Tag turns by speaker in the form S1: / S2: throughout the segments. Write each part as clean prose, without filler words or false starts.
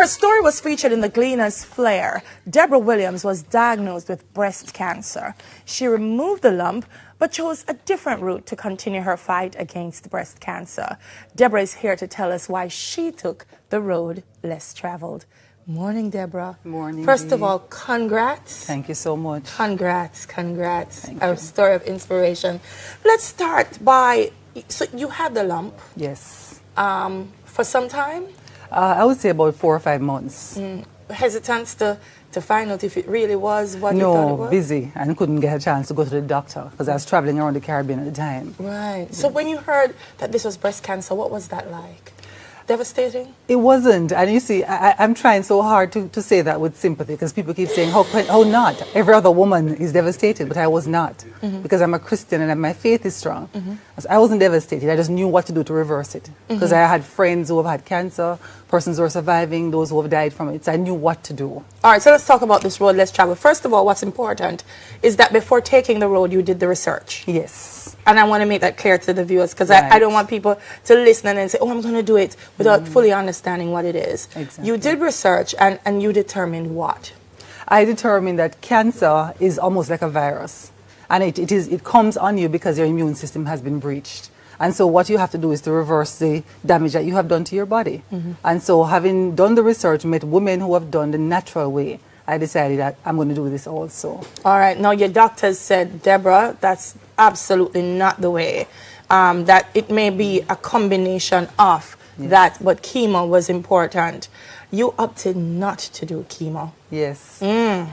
S1: Her story was featured in the Gleaner's Flare. Deborah Williams was diagnosed with breast cancer. She removed the lump, but chose a different route to continue her fight against breast cancer. Deborah is here to tell us why she took the road less traveled. Morning, Deborah.
S2: Morning.
S1: First of all, congrats.
S2: Thank you so much.
S1: Congrats, congrats.
S2: Thank
S1: A
S2: you.
S1: story of inspiration. Let's start by, so you had the lump
S2: Yes.
S1: for some time?
S2: I would say about 4 or 5 months.
S1: Hesitance to find out if it really was what you thought it
S2: No,
S1: was?
S2: busy, and couldn't get a chance to go to the doctor because I was traveling around the Caribbean at the time.
S1: Right. So when you heard that this was breast cancer, what was that like? Devastating?
S2: It wasn't, and you see, I'm trying so hard to say that with sympathy because people keep saying, how not? Every other woman is devastated, but I was not because I'm a Christian and my faith is strong. So I wasn't devastated, I just knew what to do to reverse it because I had friends who have had cancer, persons who are surviving, those who have died from it, so I knew what to do.
S1: All right, so let's talk about this road less traveled. First of all, what's important is that before taking the road, you did the research.
S2: Yes.
S1: And I want to make that clear to the viewers because
S2: Right.
S1: I don't want people to listen and then say, oh, I'm going to do it without fully understanding what it is.
S2: Exactly.
S1: You did research and you determined what?
S2: I determined that cancer is almost like a virus, and it comes on you because your immune system has been breached. And so what you have to do is to reverse the damage that you have done to your body. And so having done the research, met women who have done the natural way, I decided that I'm going to do this also.
S1: All right. Now, your doctors said, Deborah, that's absolutely not the way. That it may be a combination of that, but chemo was important. You opted not to do chemo.
S2: Yes.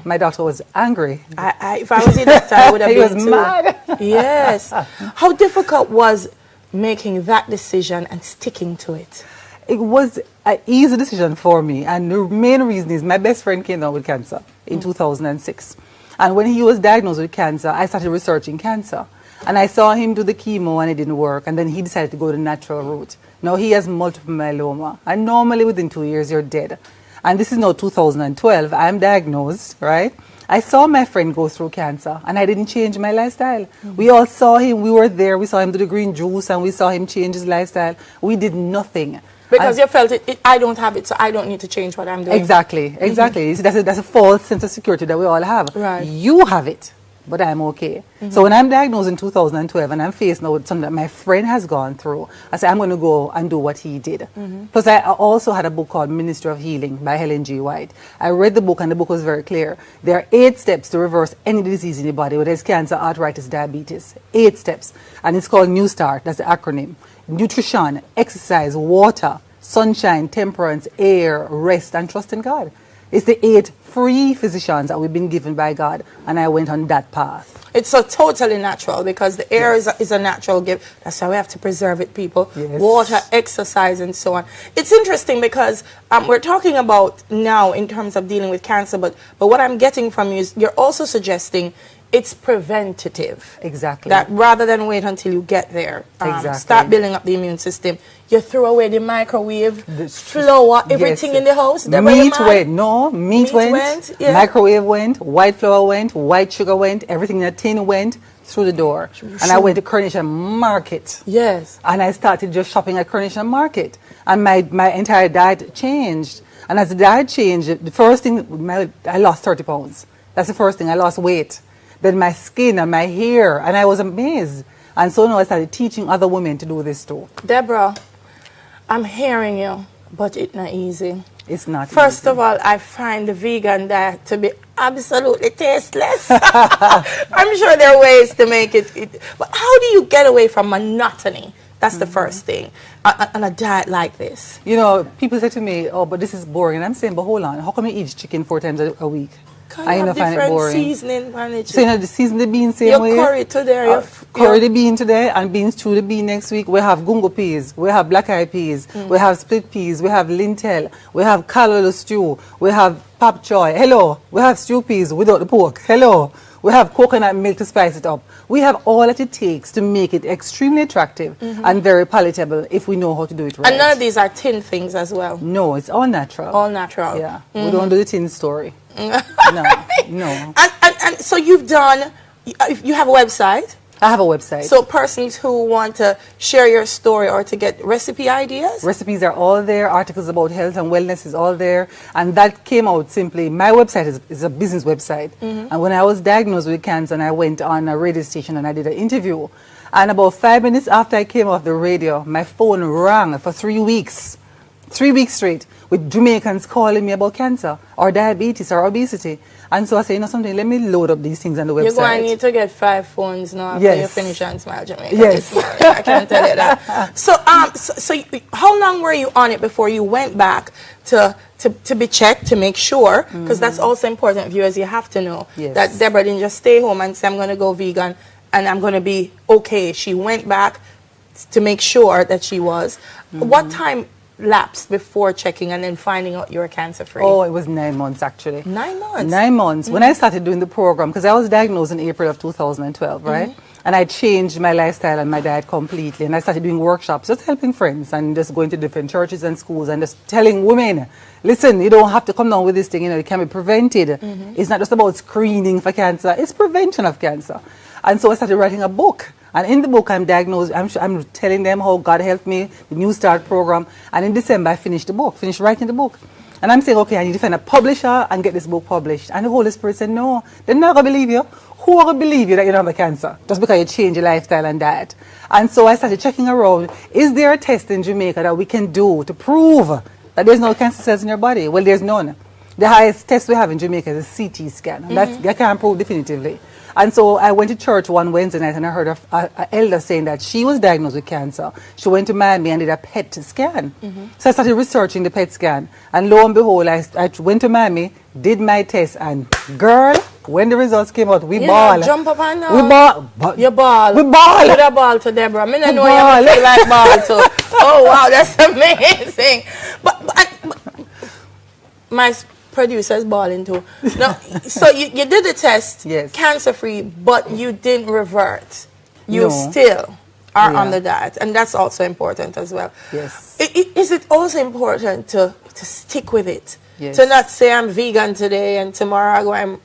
S2: My doctor was angry.
S1: If I was a doctor, I would have
S2: He
S1: been
S2: was
S1: too.
S2: mad.
S1: Yes. How difficult was making that decision and sticking to it?
S2: It was an easy decision for me, and the main reason is my best friend came down with cancer in 2006. And when he was diagnosed with cancer, I started researching cancer. And I saw him do the chemo and it didn't work, and then he decided to go the natural route. Now he has multiple myeloma, and normally within 2 years you're dead. And this is now 2012, I'm diagnosed, right? I saw my friend go through cancer, and I didn't change my lifestyle. We all saw him, we were there, we saw him do the green juice, and we saw him change his lifestyle. We did nothing.
S1: Because you felt I don't have it, so I don't need to change what I'm doing.
S2: Exactly, exactly. That's a false sense of security that we all have.
S1: Right.
S2: You have it, but I'm okay. So when I'm diagnosed in 2012 and I'm faced now with something that my friend has gone through, I said, I'm going to go and do what he did. Plus, I also had a book called Ministry of Healing by Helen G. White. I read the book, and the book was very clear. There are 8 steps to reverse any disease in the body, whether it's cancer, arthritis, diabetes. 8 steps. And it's called New Start. That's the acronym. Nutrition, exercise, water, sunshine, temperance, air, rest, and trust in God. It's the 8 free physicians that we've been given by God, and I went on that path.
S1: It's so totally natural because the air is a natural gift. That's why we have to preserve it, people.
S2: Yes.
S1: Water, exercise, and so on. It's interesting because we're talking about now in terms of dealing with cancer, but what I'm getting from you is you're also suggesting it's preventative.
S2: Exactly.
S1: That rather than wait until you get there,
S2: Exactly.
S1: start building up the immune system. You throw away the microwave, flour, everything in the house.
S2: Meat went, no, meat went,
S1: yeah.
S2: microwave went, white flour went, white sugar went, everything in a tin went through the door. And I went to Coronation Market.
S1: Yes.
S2: And I started just shopping at Coronation Market. And my entire diet changed. And as the diet changed, the first thing, I lost 30 pounds. That's the first thing, I lost weight. Then my skin and my hair, and I was amazed. And so now I started teaching other women to do this too.
S1: Deborah, I'm hearing you, but it's not easy.
S2: It's not
S1: First
S2: easy.
S1: of all, I find the vegan diet to be absolutely tasteless. I'm sure there are ways to make it. But how do you get away from monotony? That's the first thing on a diet like this.
S2: You know, people say to me, oh, but this is boring. And I'm saying, but hold on, how come you eat chicken 4 times a week?
S1: I have different seasoning on it.
S2: So you know, the season the bean same
S1: Your
S2: way.
S1: curry today.
S2: Curry the bean today, and beans chew the bean next week. We have gungo peas, we have black eyed peas, we have split peas, we have lintel, we have callaloo stew, we have pap choy. Hello, we have stew peas without the pork. Hello, we have coconut milk to spice it up. We have all that it takes to make it extremely attractive and very palatable if we know how to do it right.
S1: And none of these are tin things as well.
S2: No, it's all natural.
S1: All natural.
S2: Yeah, we don't do the tin story. No, no.
S1: And so you've done, you have a website?
S2: I have a website.
S1: So persons who want to share your story or to get recipe ideas?
S2: Recipes are all there. Articles about health and wellness is all there. And that came out simply, my website is a business website. And when I was diagnosed with cancer, and I went on a radio station and I did an interview. And about 5 minutes after I came off the radio, my phone rang for 3 weeks. 3 weeks straight, with Jamaicans calling me about cancer or diabetes or obesity. And so I said, you know something, let me load up these things on the website.
S1: You're going to need to get 5 phones now after you finish on Smile Jamaica.
S2: Yes.
S1: I can tell you that. So how long were you on it before you went back to be checked to make sure? Because that's also important, viewers. You have to know that Deborah didn't just stay home and say, I'm going to go vegan and I'm going to be okay. She went back to make sure that she was. What time lapsed before checking and then finding out you were cancer free?
S2: Oh, it was 9 months actually.
S1: 9 months?
S2: 9 months. When I started doing the program, because I was diagnosed in April of 2012, right? And I changed my lifestyle and my diet completely. And I started doing workshops, just helping friends and just going to different churches and schools and just telling women, listen, you don't have to come down with this thing, you know, it can be prevented. It's not just about screening for cancer, it's prevention of cancer. And so I started writing a book. And in the book, I'm diagnosed, I'm telling them how God helped me, the New Start program. And in December, I finished writing the book. And I'm saying, okay, I need to find a publisher and get this book published. And the Holy Spirit said, no, they're not going to believe you. Who are going to believe you that you don't have a cancer? Just because you change your lifestyle and diet. And so I started checking around, is there a test in Jamaica that we can do to prove that there's no cancer cells in your body? Well, there's none. The highest test we have in Jamaica is a CT scan. And that can't prove definitively. And so I went to church one Wednesday night and I heard an elder saying that she was diagnosed with cancer. She went to Miami and did a PET scan. So I started researching the PET scan. And lo and behold, I went to Miami, did my test, and girl, when the results came out, we ball.
S1: Jump up and down.
S2: We ball.
S1: You ball.
S2: We ball.
S1: Put a ball to Deborah. I know you feel like ball too. Oh, wow, that's amazing. But my producer's balling too. No, so you did the test, cancer free, but you didn't revert. You still are on the diet, and that's also important as well.
S2: Yes.
S1: Is it also important to stick with it?
S2: Yes.
S1: To not say I'm vegan today and tomorrow I go and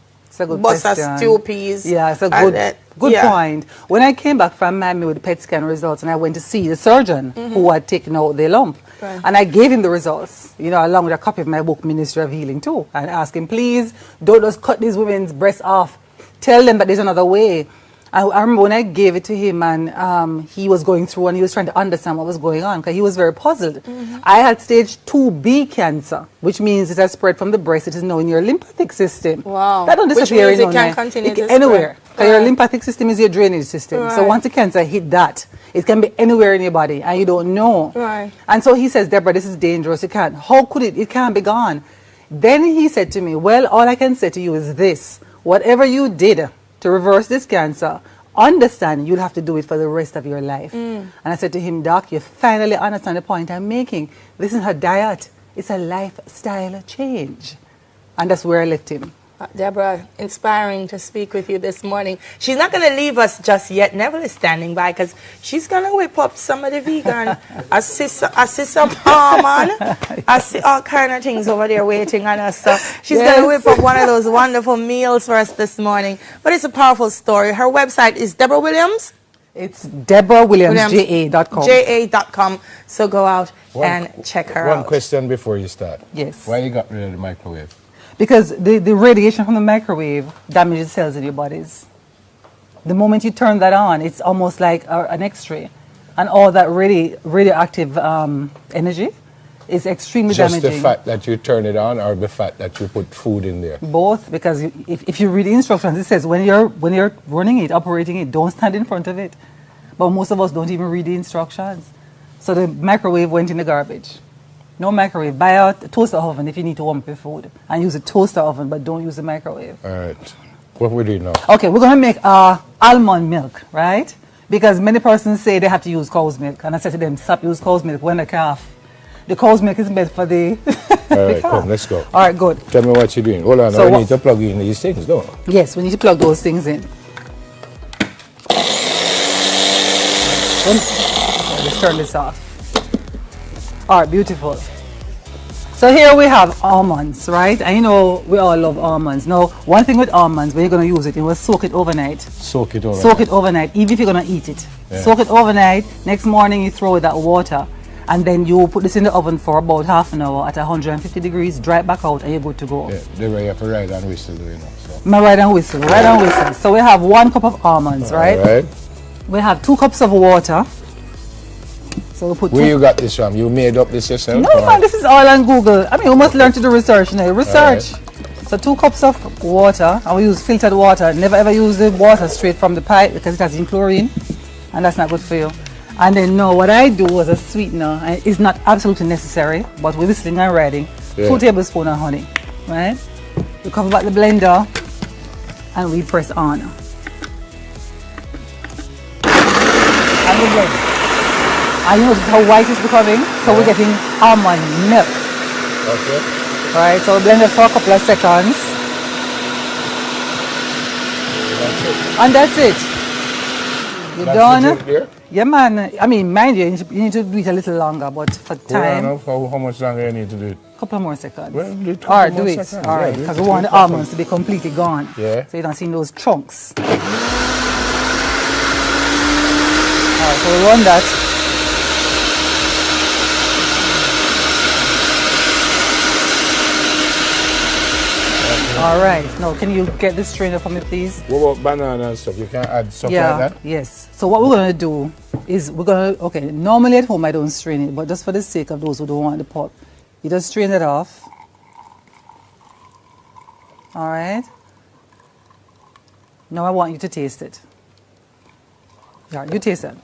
S1: bust a stew peas.
S2: Yeah, it's a good point. When I came back from Miami with the PET scan results, and I went to see the surgeon who had taken out the lump, and I gave him the results, you know, along with a copy of my book, Ministry of Healing, too, and asked him, please, don't just cut these women's breasts off. Tell them that there's another way. I remember when I gave it to him and he was going through and he was trying to understand what was going on because he was very puzzled. I had stage 2B cancer, which means it has spread from the breast. It is now in your lymphatic system.
S1: Wow.
S2: That don't disappear
S1: which means it can continue to
S2: anywhere.
S1: Spread.
S2: Your lymphatic system is your drainage system. So once the cancer hit that, it can be anywhere in your body and you don't know. And so he says, Deborah, this is dangerous. You can't. How could it? It can't be gone. Then he said to me, well, all I can say to you is this. Whatever you did to reverse this cancer, understand you'll have to do it for the rest of your life. And I said to him, Doc, you finally understand the point I'm making. This isn't a diet. It's a lifestyle change. And that's where I left him.
S1: Deborah, inspiring to speak with you this morning. She's not going to leave us just yet. Neville is standing by because she's going to whip up some of the vegan. I see some almond. I see all kind of things over there waiting on us. So she's going to whip up one of those wonderful meals for us this morning. But it's a powerful story. Her website is Deborah Williams.
S2: It's DeborahWilliamsJA.com.
S1: JA.com. So go out and check her out.
S3: One question before you start.
S2: Yes.
S3: Why you got rid of the microwave?
S2: Because the radiation from the microwave damages cells in your bodies. The moment you turn that on, it's almost like an X-ray. And all that radioactive energy is extremely damaging.
S3: Just the fact that you turn it on or the fact that you put food in there?
S2: Both, because if you read the instructions, it says when you're running it, operating it, don't stand in front of it. But most of us don't even read the instructions. So the microwave went in the garbage. No microwave. Buy a toaster oven if you need to warm up your food. And use a toaster oven, but don't use the microwave.
S3: All right. What we do now?
S2: Okay, we're going to make almond milk, right? Because many persons say they have to use cow's milk. And I said to them, stop use cow's milk when the calf. The cow's milk is meant for the
S3: All right, come, let's go.
S2: All right, good.
S3: Tell me what you're doing. Hold on,
S2: So
S3: I need to plug in these things, don't I?
S2: Yes, we need to plug those things in. Let's turn this off. All right, beautiful. So here we have almonds, right? And you know we all love almonds. Now, one thing with almonds, when you're going to use it, you will soak it overnight.
S3: Soak it overnight.
S2: Soak it overnight, even if you're going to eat it.
S3: Yeah.
S2: Soak it overnight. Next morning, you throw that water. And then you put this in the oven for about half an hour at 150 degrees, dry it back out, and you're good to go.
S3: Yeah, the way you have to ride and whistle, you know. So.
S2: My ride and whistle, ride and whistle. So we have 1 cup of almonds, right?
S3: All right.
S2: We have 2 cups of water. So we put
S3: Where you got this from? You made up this yourself?
S2: No, man, this is all on Google. I mean, you must learn to do research now. Research. So 2 cups of water, and we use filtered water. Never ever use the water straight from the pipe because it has in chlorine, and that's not good for you. And then now what I do as a sweetener, and it's not absolutely necessary, but we're whistling and riding, 2 tablespoons of honey, right? We cover back the blender, and we press on. And we blend. And you notice how white it's becoming? So we're getting almond milk.
S3: Okay.
S2: Right, so blend it for a couple of seconds. And that's it. You're done? Yeah, man. I mean, mind you, you need to do it a little longer, but for time.
S3: How much longer you need to do it?
S2: A couple more seconds.
S3: Well,
S2: All right, do it. All right, because we want the almonds to be completely gone.
S3: Yeah.
S2: So you don't see those chunks. All right, so we run that. All right. Now, can you get this strainer for me, please?
S3: What about banana and stuff? You can add stuff like that?
S2: Yes. So what we're going to do is we're going to, okay, normally at home I don't strain it, but just for the sake of those who don't want the pulp, you just strain it off. All right. Now I want you to taste it. Yeah, you taste it.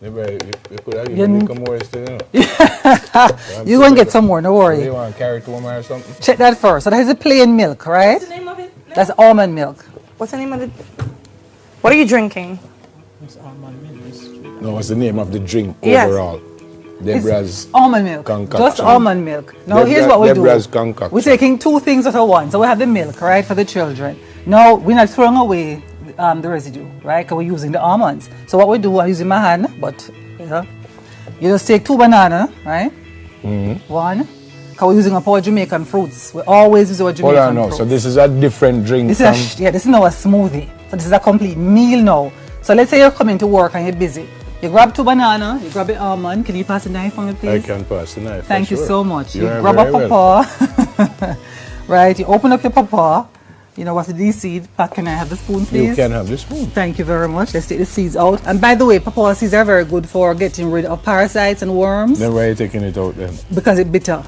S3: You could have even make more still, you know.
S2: You're going to get some more, no worry.
S3: You want carrot home or something?
S2: Check that first. So that is a plain milk, right?
S1: What's the name of it?
S2: That's almond milk.
S1: What's the name of it? What are you drinking?
S3: No, what's the name of the drink
S1: Yes.
S3: overall? Deborah's
S2: Almond milk.
S3: concoction.
S2: Just almond milk. Now here's what we do.
S3: Deborah's concoction.
S2: We're taking 2 things out of one. So we have the milk, right, for the children. Now we're not throwing away the residue, right, because we're using the almonds. So what we do, I'm using my hand, but you just take 2 bananas, right? 1. Because we're using our Jamaican fruits. We always use our Jamaican
S3: Hold on now.
S2: fruits.
S3: So this is a different drink
S2: This
S3: from...
S2: is this is now a smoothie. So this is a complete meal now. So let's say you're coming to work and you're busy. You grab 2 bananas, you grab the almond. Can you pass the knife for me, please?
S3: I can pass the knife.
S2: Thank you
S3: sure.
S2: so much. You
S3: You're
S2: grab a
S3: very
S2: pawpaw, right? You open up your pawpaw. You know what's the seed? Pat, can I have the spoon, please?
S3: You can have the spoon.
S2: Thank you very much. Let's take the seeds out. And by the way, pawpaw seeds are very good for getting rid of parasites and worms
S3: Then why are you taking it out then?
S2: because it's bitter.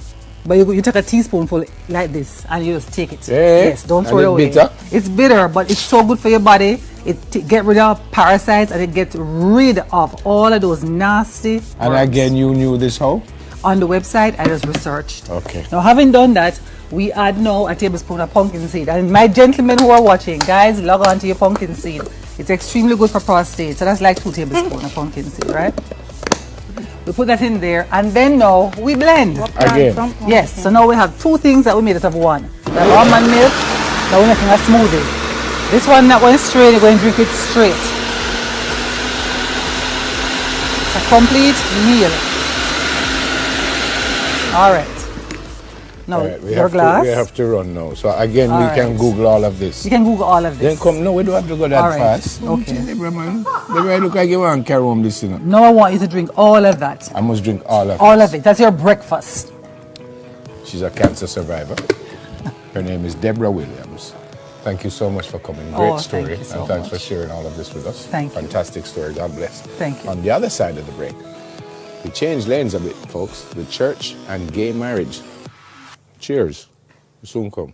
S2: But you take a teaspoonful like this and you just take it.
S3: Yeah.
S2: Yes, don't
S3: And
S2: throw it
S3: it's
S2: away.
S3: bitter?
S2: It's bitter, but it's so good for your body. It get rid of parasites and it gets rid of all of those nasty
S3: And
S2: worms.
S3: again, you knew this how?
S2: On the website, I just researched.
S3: Okay.
S2: Now, having done that, we add now a tablespoon of pumpkin seed. And my gentlemen who are watching, guys, log on to your pumpkin seed. It's extremely good for prostate. So that's like 2 tablespoons of pumpkin seed, right? We put that in there, and then now we blend.
S3: Again.
S2: Yes, so now we have 2 things that we made out of one. The almond milk, now we're making a smoothie. This one not going straight, you're going to drink it straight. It's a complete meal. All right. Now,
S3: All right,
S2: your glass.
S3: we have to run now. So again,
S2: All
S3: we can
S2: right.
S3: Google all of this.
S2: You can Google all of
S3: Then
S2: this.
S3: come, no, we don't have to go that
S2: All right.
S3: fast.
S2: Okay.
S3: Deborah, man. Deborah, look like you want to carry home this, you know.
S2: Now I want you to drink all of that.
S3: I must drink all of it.
S2: All of it. That's your breakfast.
S3: She's a cancer survivor. Her name is Deborah Williams. Thank you so much for coming. Great
S2: Oh,
S3: story.
S2: thank you so
S3: and thanks for
S2: much.
S3: sharing all of this with us.
S2: Thank you.
S3: Fantastic story. God bless.
S2: Thank you.
S3: On the other side of the break, we change lanes a bit, folks. The church and gay marriage. Cheers. We soon come.